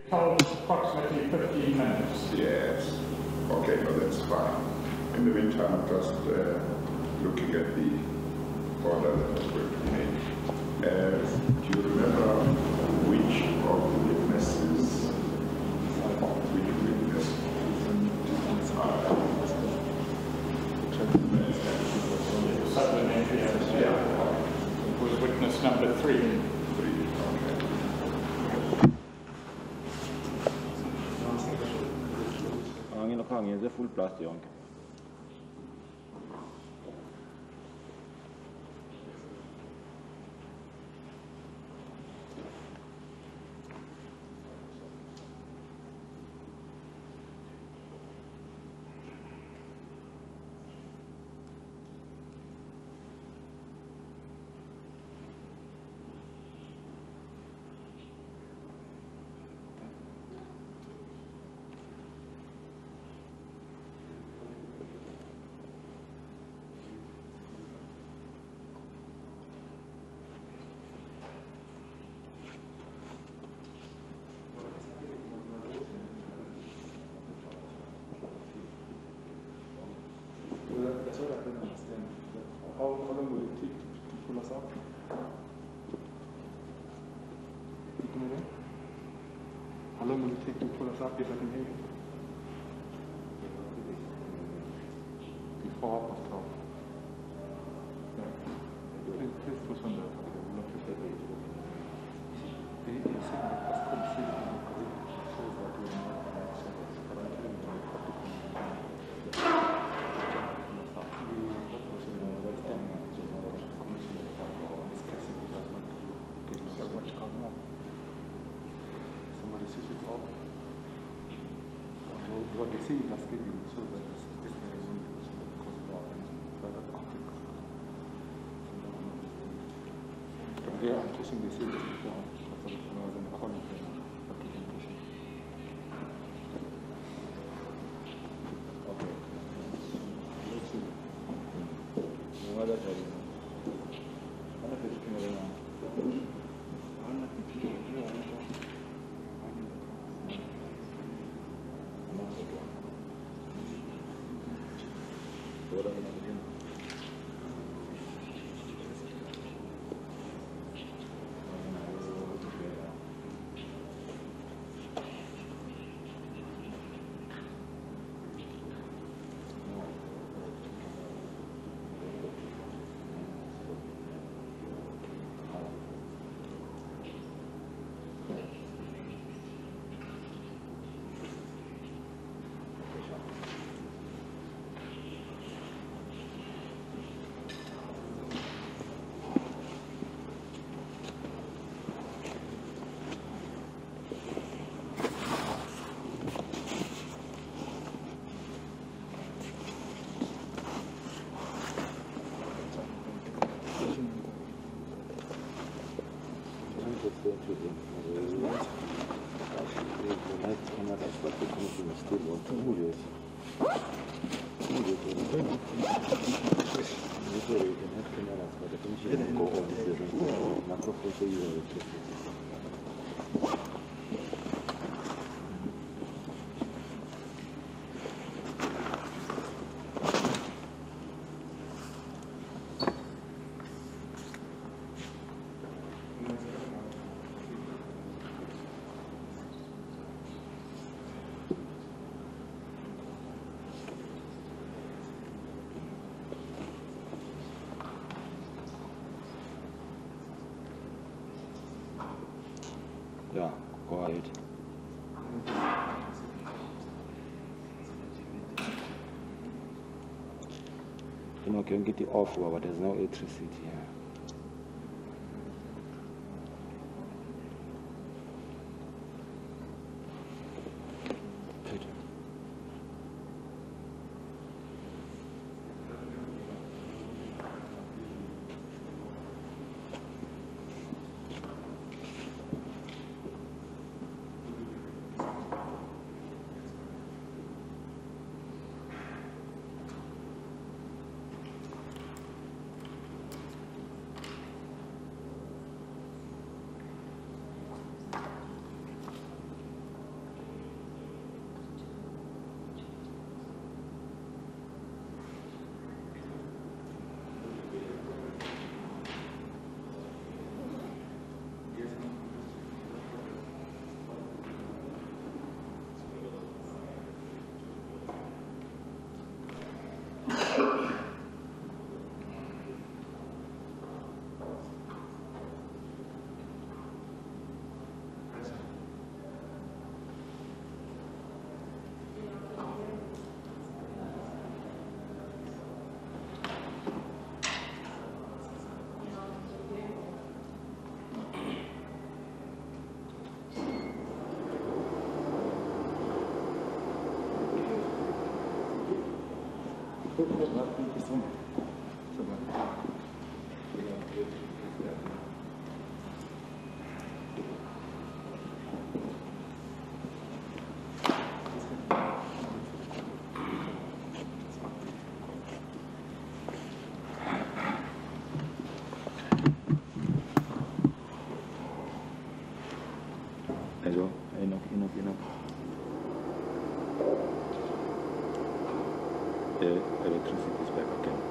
told us approximately 15 minutes. Yes. Okay, no, that's fine. In the meantime, I'm just looking at the order that was going to be made. Do you remember which of the witnesses, Supplementary was witness number 3. 강의에서 풀 플러스 0. How long will it take to pull us up? How long will it take to pull us up if I can hear you? Before or after? Yeah. Please push on that. Okay, we'll not push that. You said that that's completely because it shows that we're not currently in the what they say in the schedule shows that this is the reason because of further conflicts. Yeah, I'm pushing the series before because I was in the whole application. Okay. Let's see. What are you? Yeah, go ahead. You know, can get it off, but there's no electricity here. Also, enough. The electricity is back again.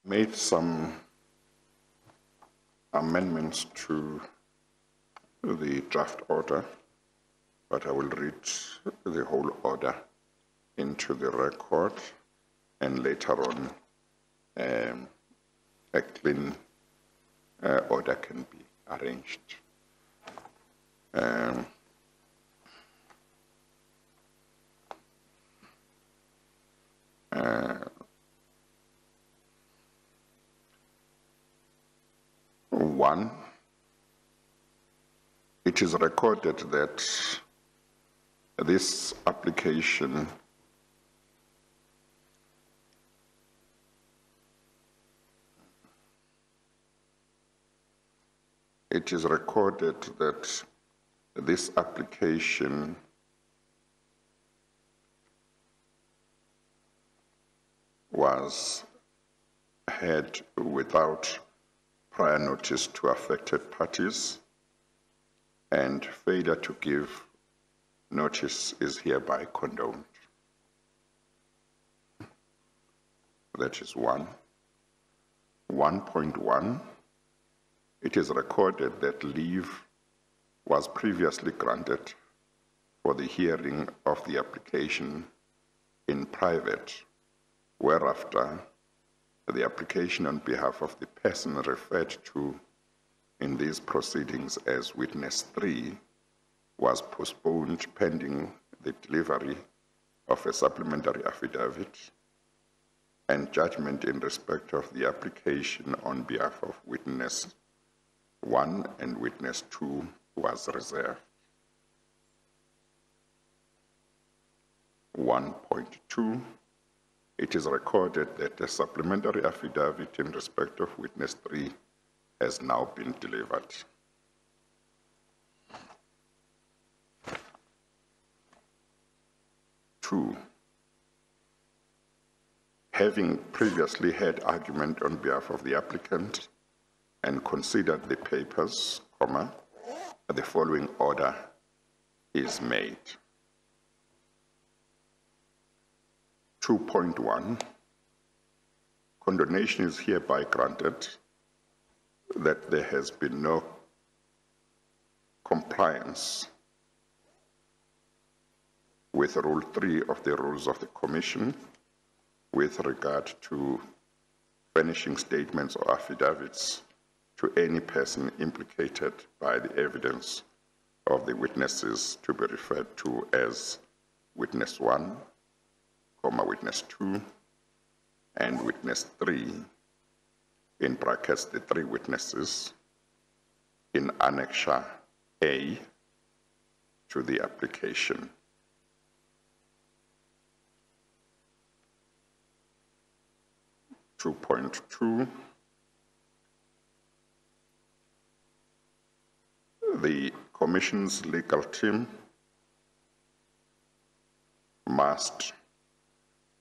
Made some amendments to the draft order, but I will read the whole order into the record, and later on a clean order can be arranged. One, it is recorded that this application was had without prior notice to affected parties, and failure to give notice is hereby condoned. That is one. 1.1, it is recorded that leave was previously granted for the hearing of the application in private, whereafter the application on behalf of the person referred to in these proceedings as witness 3 was postponed pending the delivery of a supplementary affidavit, and judgment in respect of the application on behalf of witness 1 and witness 2 was reserved. 1.2, it is recorded that a supplementary affidavit in respect of witness 3 has now been delivered. Two, having previously had argument on behalf of the applicant and considered the papers, the following order is made. 2.1, condonation is hereby granted that there has been no compliance with Rule 3 of the Rules of the Commission with regard to furnishing statements or affidavits to any person implicated by the evidence of the witnesses to be referred to as witness 1, witness 2, and witness 3, in brackets the 3 witnesses, in Annexure A to the application. .2, the Commission's legal team must,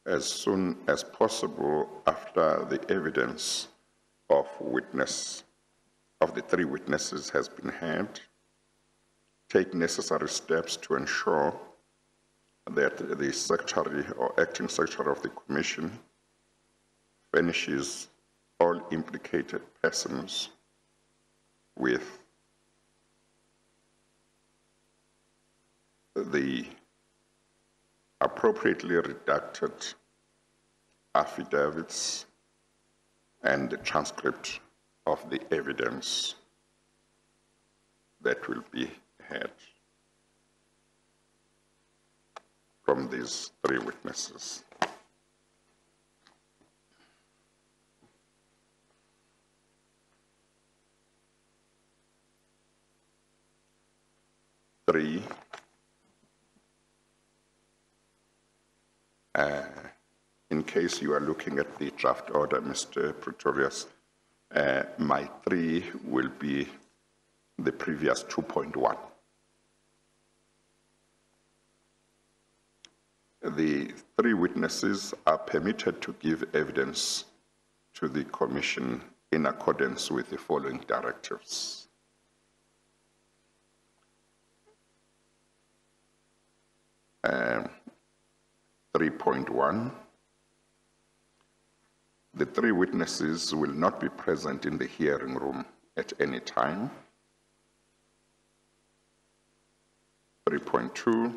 as soon as possible after the evidence of the 3 witnesses has been heard, take necessary steps to ensure that the Secretary or Acting Secretary of the Commission furnishes all implicated persons with the appropriately redacted affidavits and the transcript of the evidence that will be heard from these 3 witnesses. In case you are looking at the draft order, Mr. Pretorius, my 3 will be the previous 2.1. The 3 witnesses are permitted to give evidence to the Commission in accordance with the following directives. 3.1, the 3 witnesses will not be present in the hearing room at any time. 3.2,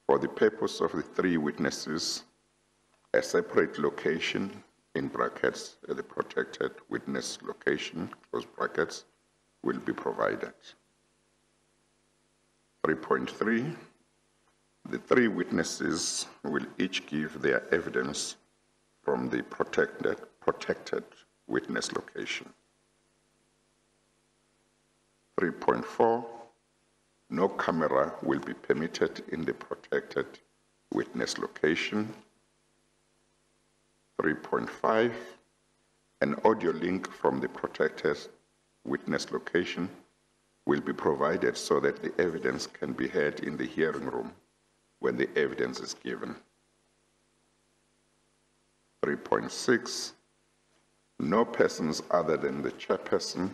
for the purpose of the 3 witnesses, a separate location, in brackets, the protected witness location, close brackets, will be provided. 3.3, The three witnesses will each give their evidence from the protected witness location. 3.4, no camera will be permitted in the protected witness location. 3.5, an audio link from the protected witness location will be provided so that the evidence can be heard in the hearing room when the evidence is given. 3.6, no persons other than the chairperson,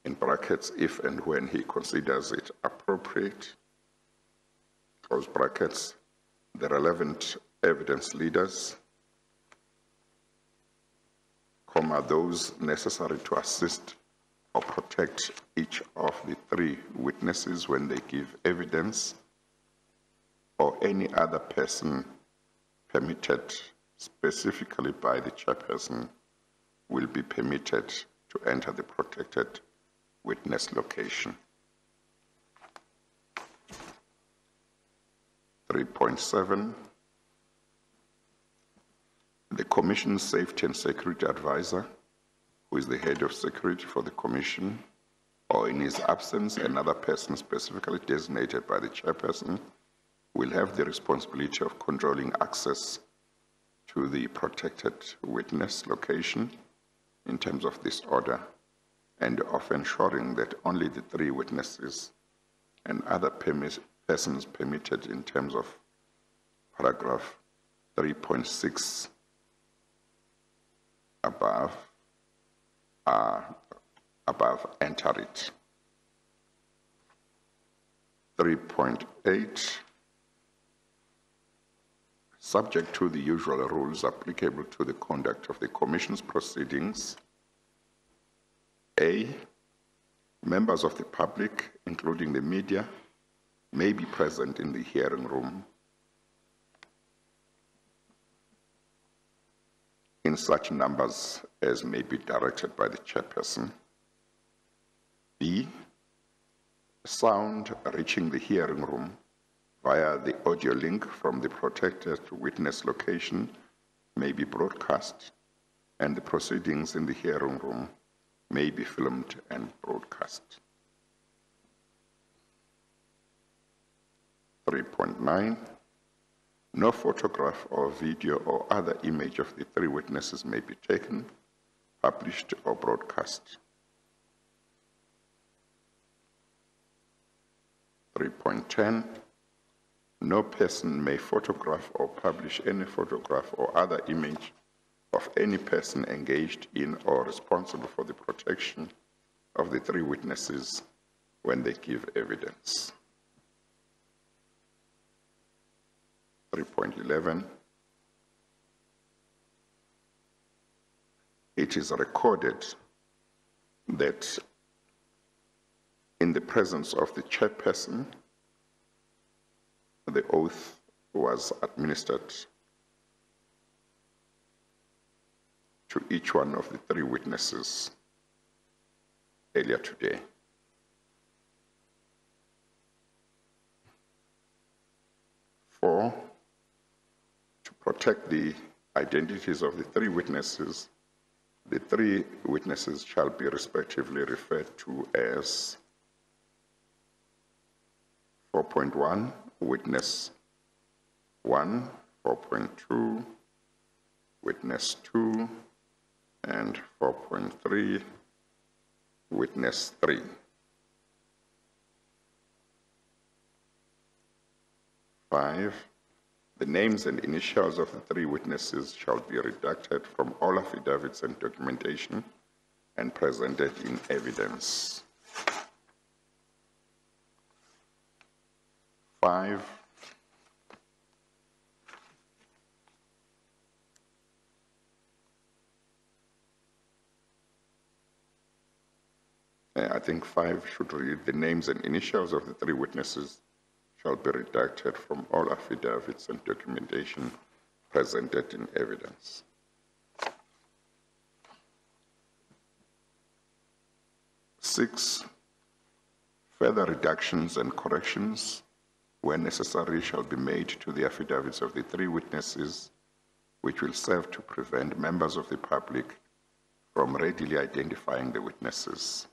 in brackets, if and when he considers it appropriate, close brackets, the relevant evidence leaders, comma, those necessary to assist or protect each of the three witnesses when they give evidence, or any other person permitted specifically by the chairperson will be permitted to enter the protected witness location. 3.7, the Commission's Safety and Security Advisor, who is the head of security for the Commission, or in his absence, another person specifically designated by the chairperson, will have the responsibility of controlling access to the protected witness location in terms of this order, and of ensuring that only the three witnesses and other persons permitted in terms of paragraph 3.6 above enter it. 3.8, subject to the usual rules applicable to the conduct of the Commission's proceedings, A, members of the public, including the media, may be present in the hearing room in such numbers as may be directed by the chairperson. B, sound reaching the hearing room via the audio link from the protected witness location may be broadcast, and the proceedings in the hearing room may be filmed and broadcast. 3.9, no photograph or video or other image of the three witnesses may be taken, published, or broadcast. 3.10, no person may photograph or publish any photograph or other image of any person engaged in or responsible for the protection of the three witnesses when they give evidence. 3.11, it is recorded that in the presence of the chairperson, the oath was administered to each one of the three witnesses earlier today. Four, to protect the identities of the three witnesses, the three witnesses shall be respectively referred to as 4.1, witness 1, 4.2, witness 2, and 4.3, witness 3. 5, the names and initials of the three witnesses shall be redacted from all affidavits and documentation and presented in evidence. 5, I think 5 should read, the names and initials of the three witnesses shall be redacted from all affidavits and documentation presented in evidence. 6, further reductions and corrections when necessary, shall be made to the affidavits of the three witnesses, which will serve to prevent members of the public from readily identifying the witnesses.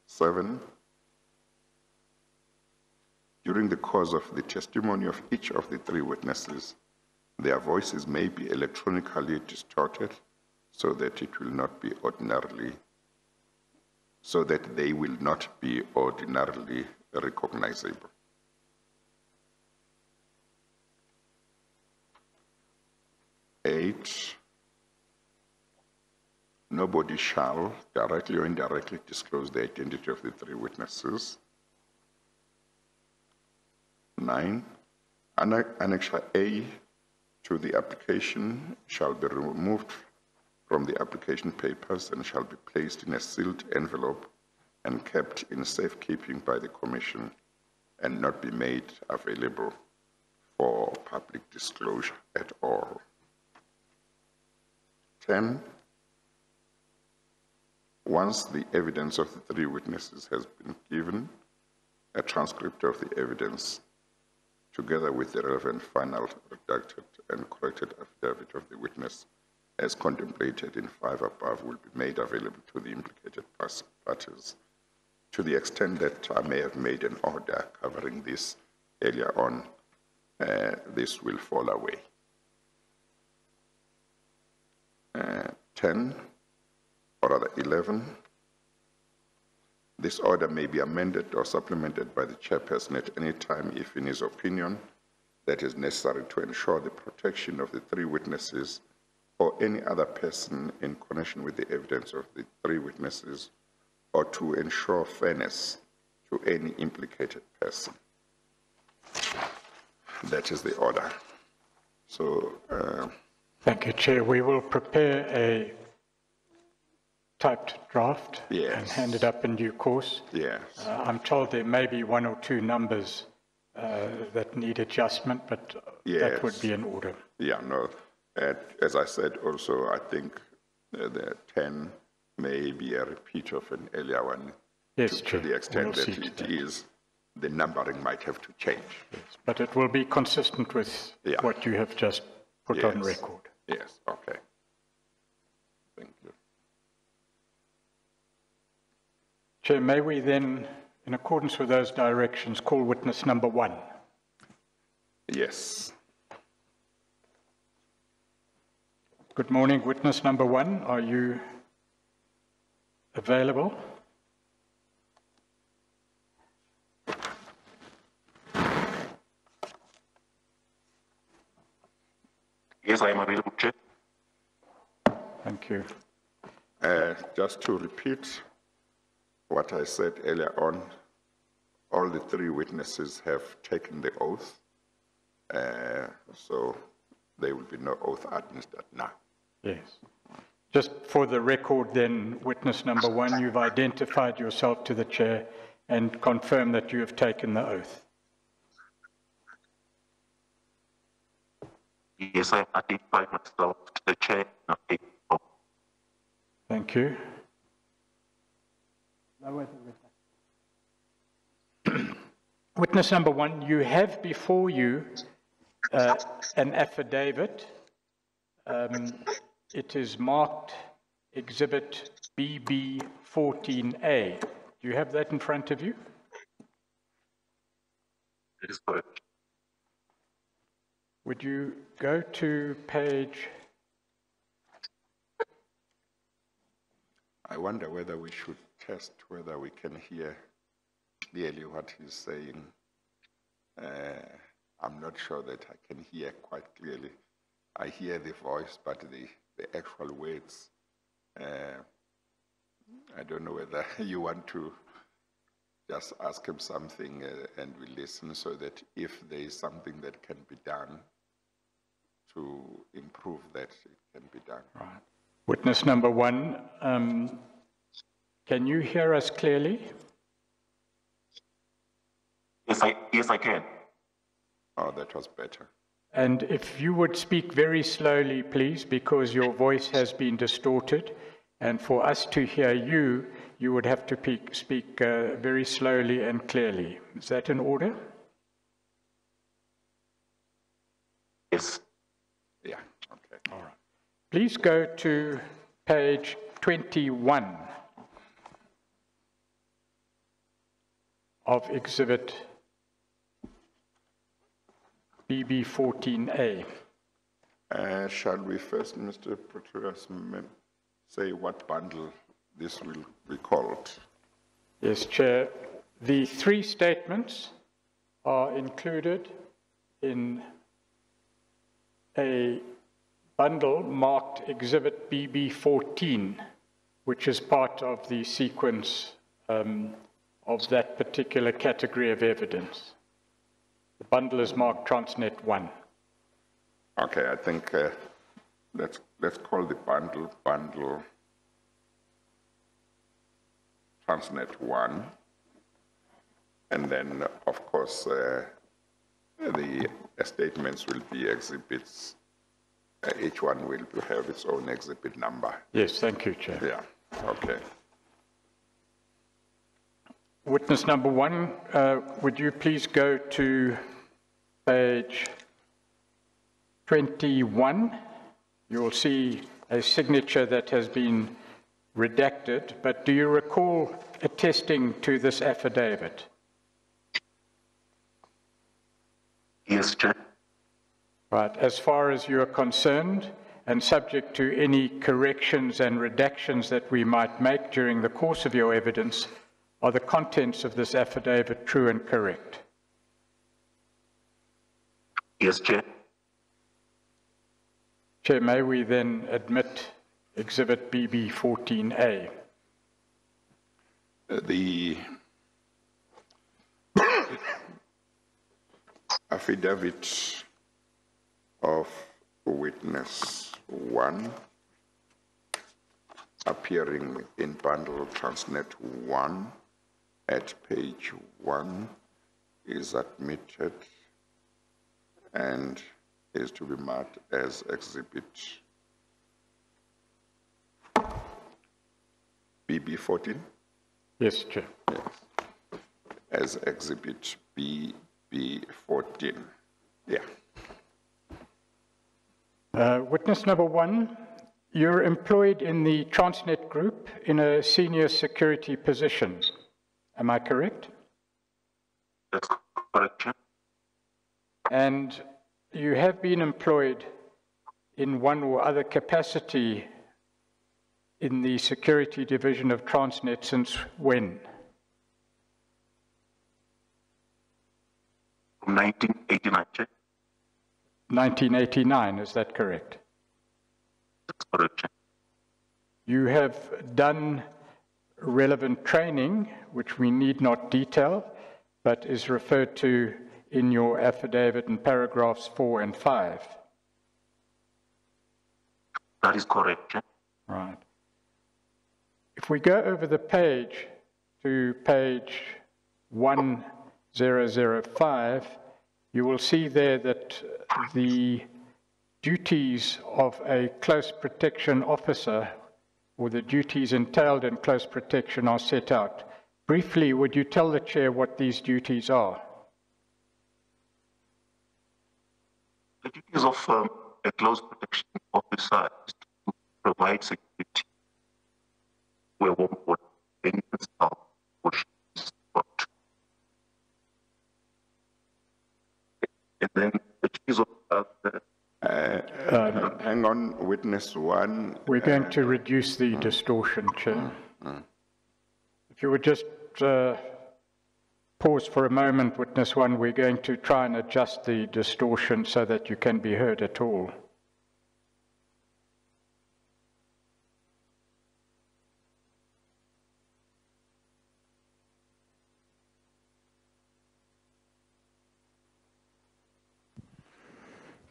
7, during the course of the testimony of each of the three witnesses, their voices may be electronically distorted so that they will not be ordinarily recognizable. 8, nobody shall directly or indirectly disclose the identity of the three witnesses. 9, Annexure A to the application shall be removed from the application papers and shall be placed in a sealed envelope and kept in safekeeping by the Commission and not be made available for public disclosure at all. 10, once the evidence of the three witnesses has been given, a transcript of the evidence, together with the relevant final redacted and corrected affidavit of the witness, as contemplated in 5 above, will be made available to the implicated parties. To the extent that I may have made an order covering this earlier on, this will fall away. 10, or rather 11, this order may be amended or supplemented by the chairperson at any time if, in his opinion, that is necessary to ensure the protection of the three witnesses or any other person in connection with the evidence of the three witnesses, or to ensure fairness to any implicated person. That is the order. So, thank you, Chair. We will prepare a typed draft and hand it up in due course. Yes. I'm told there may be 1 or 2 numbers that need adjustment, but that would be in order. Yeah, no. As I said also, I think the 10 may be a repeat of an earlier one. Yes, to the extent that it is, the numbering might have to change. Yes, but it will be consistent with what you have just put on record. Yes, okay. Thank you. Chair, may we then, in accordance with those directions, call witness number 1? Yes. Good morning, witness number 1. Are you available? Yes, I am available, Chair. Thank you. Just to repeat what I said earlier on, all the three witnesses have taken the oath, so there will be no oath administered now. Yes. Just for the record then, witness number 1, you've identified yourself to the Chair and confirmed that you have taken the oath. Yes, I identified myself to the Chair. Thank you. Witness number 1, you have before you an affidavit. It is marked Exhibit BB 14A. Do you have that in front of you? It is correct. Would you go to page... I wonder whether we should test whether we can hear clearly what he's saying. I'm not sure that I can hear quite clearly. I hear the voice, but the actual words, I don't know whether you want to just ask him something and we listen, so that if there is something that can be done to improve that, it can be done. Right. Witness number 1, can you hear us clearly? Yes, I can. Oh, that was better. And if you would speak very slowly, please, because your voice has been distorted. And for us to hear you, you would have to speak very slowly and clearly. Is that in order? Yes. Yeah, okay. All right. Please go to page 21 of Exhibit BB14A. Shall we first, Mr. Pretorius, say what bundle this will be called? Yes, Chair. The three statements are included in a bundle marked Exhibit BB14, which is part of the sequence of that particular category of evidence. The bundle is marked Transnet 1. Okay, I think let's call the bundle Transnet 1. And then, of course, the statements will be exhibits. Each one will have its own exhibit number. Yes, thank you, Chair. Yeah, okay. Witness number 1, would you please go to page 21? You will see a signature that has been redacted, but do you recall attesting to this affidavit? Yes, Chair. Right. As far as you are concerned, and subject to any corrections and redactions that we might make during the course of your evidence, are the contents of this affidavit true and correct? Yes, Chair. Chair, may we then admit Exhibit BB14A? The affidavit of witness 1 appearing in bundle Transnet 1 at page 1 is admitted and is to be marked as exhibit BB14? Yes, Chair. Yes. As exhibit BB14. Yeah. Witness number 1, you're employed in the Transnet Group in a senior security position. Am I correct? That's correct, Chair. And you have been employed in one or other capacity in the security division of Transnet since when? From 1989, Chair. 1989, is that correct? That's correct, Chair. You have done relevant training, which we need not detail, but is referred to in your affidavit in paragraphs 4 and 5. That is correct, Chair. Right. If we go over the page to page 1005, you will see there that the duties of a close protection officer, or the duties entailed in close protection, are set out. Briefly, would you tell the Chair what these duties are? The duties of a close protection officer is to provide security where one would any staff would support. And then the duties of Hang on, witness 1. We're going to reduce the distortion, Chair. If you would just pause for a moment, witness 1, we're going to try and adjust the distortion so that you can be heard at all.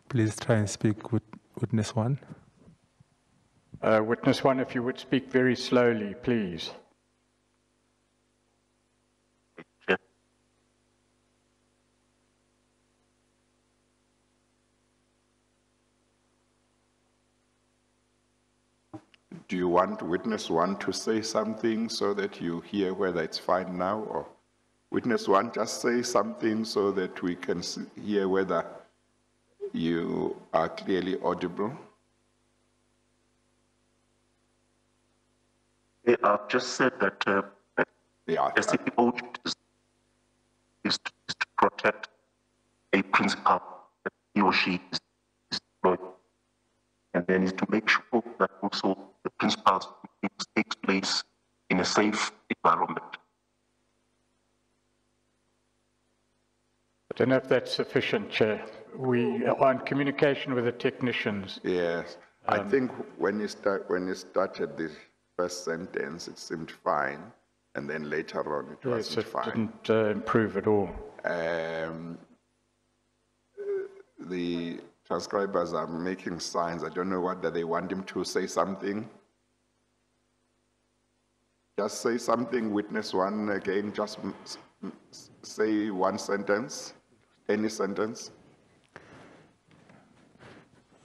Please try and speak with witness 1. Witness 1, if you would speak very slowly, please. Do you want witness one to say something so that you hear whether it's fine now, or witness one just say something so that we can hear whether you are clearly audible? I've just said that Yeah. the CEO is to protect a principal that he or she is employed, and then is to make sure that also the principal's meetings takes place in a safe environment. I don't know if that's sufficient, Chair. We are in communication with the technicians. Yes. I think when you started the first sentence, it seemed fine, and then later on it Yes, wasn't it fine. didn't improve at all. The transcribers are making signs. I don't know whether they want him to say something. Just say something, witness one again, just say one sentence, any sentence.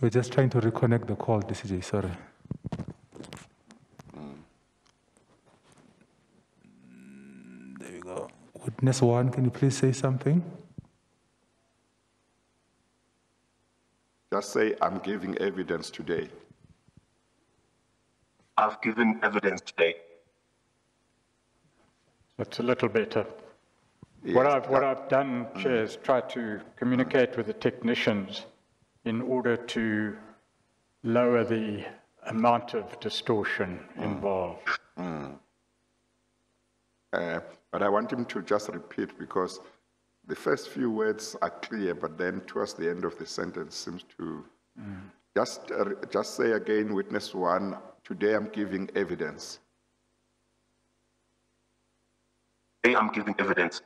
We're just trying to reconnect the call, DCJ, sorry. There we go. Witness one, can you please say something? Just say, I'm giving evidence today. I've given evidence today. It's a little better. Yes, What I've done, Chair, is try to communicate with the technicians in order to lower the amount of distortion involved. But I want him to just repeat, because the first few words are clear, but then towards the end of the sentence seems to just say again, witness one, today I'm giving evidence. Today I'm giving evidence.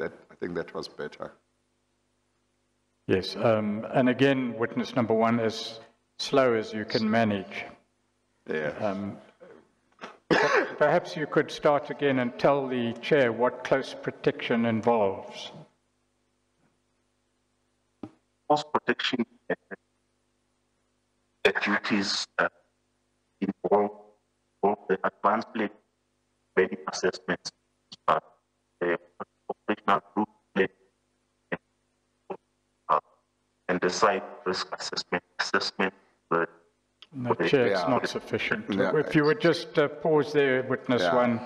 I think that was better. Yes, and again, witness number one, as slow as you can manage. Yeah. Perhaps you could start again and tell the Chair what close protection involves. Close protection duties involve the advanced planning assessments, the operational group and the site risk assessment. No, Chair, it's not sufficient. If you would just pause there, witness one,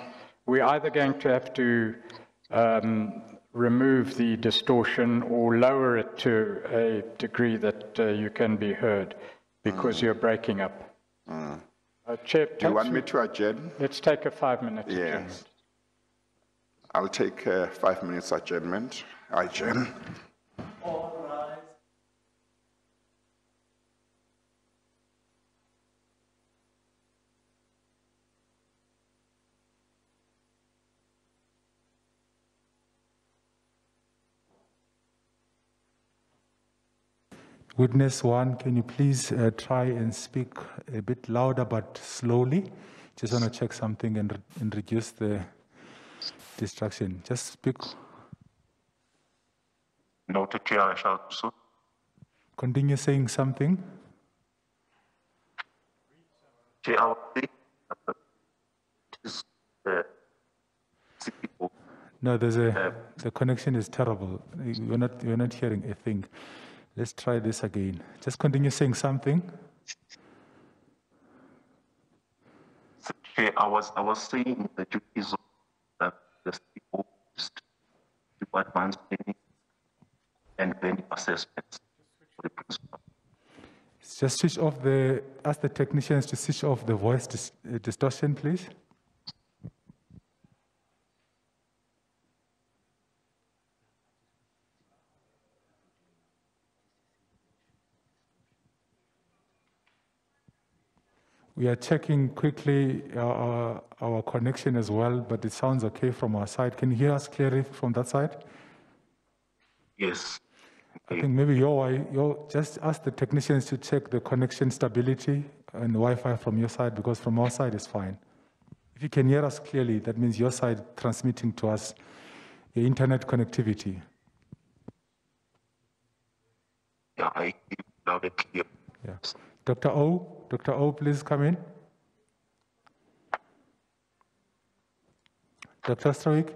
we're either going to have to remove the distortion or lower it to a degree that you can be heard, because you're breaking up. Chair, Do you want me to adjourn? let's take a 5-minute adjournment. Yes. I'll take a 5 minutes adjournment. Adjourn. Witness one, can you please try and speak a bit louder but slowly? Just want to check something and reduce the distraction. Just speak. Noted, Chair, I shall do so. Continue saying something. Chair, I would say that it is CPO. No, the connection is terrible. We're not hearing a thing. Let's try this again. Just continue saying something. Chair, I was saying the duties of the CPO is to do advanced planning and planning assessments for the principal. Just switch off ask the technicians to switch off the voice distortion, please. We are checking quickly our connection as well, but it sounds okay from our side. Can you hear us clearly from that side? Yes. I think maybe just ask the technicians to check the connection stability and the Wi-Fi from your side, because from our side it's fine. If you can hear us clearly, that means your side transmitting to us your internet connectivity. Yeah, I hear loud and clear. Yeah. Dr. O, please come in. Dr. Strawick?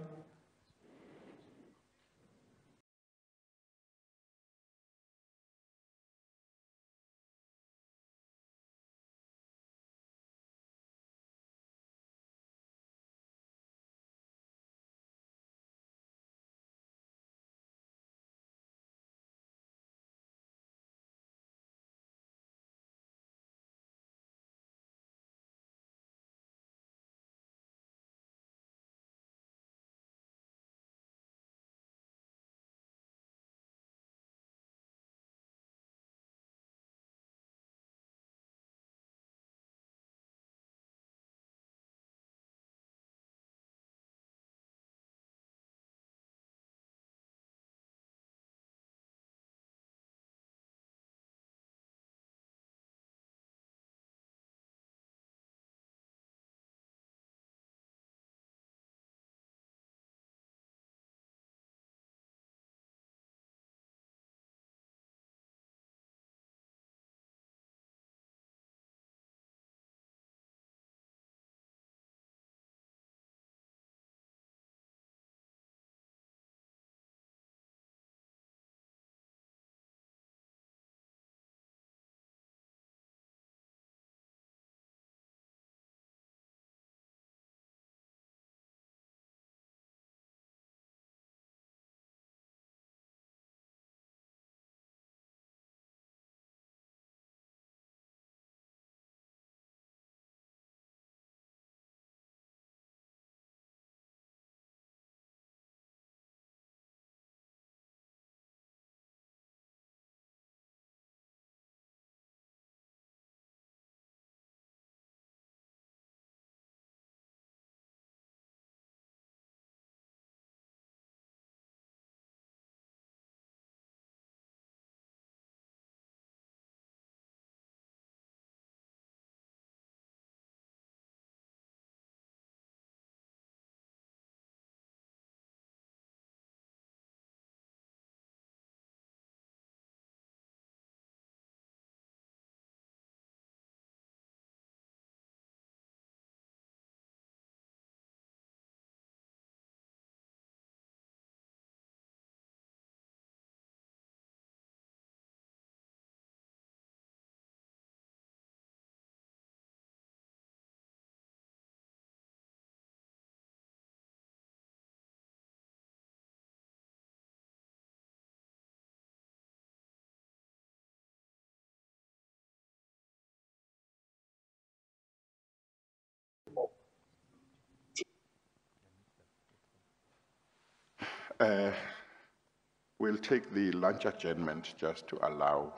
We'll take the lunch adjournment just to allow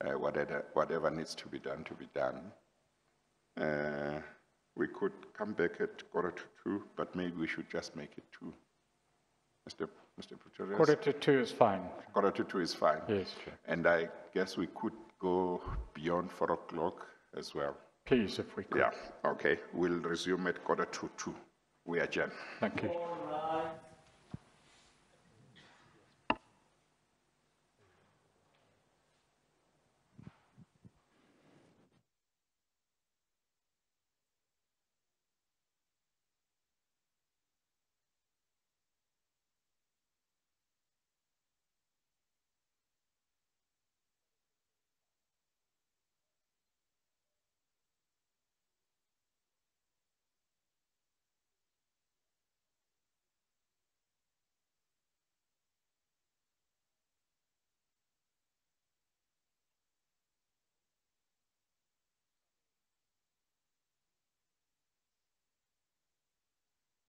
whatever needs to be done. We could come back at 1:45, but maybe we should just make it 2. Mr. Pretorius? 1:45 is fine. 1:45 is fine. Yes, sure. And I guess we could go beyond 4 o'clock as well. Please, if we could. Yeah, okay. We'll resume at 1:45. We adjourn. Thank you.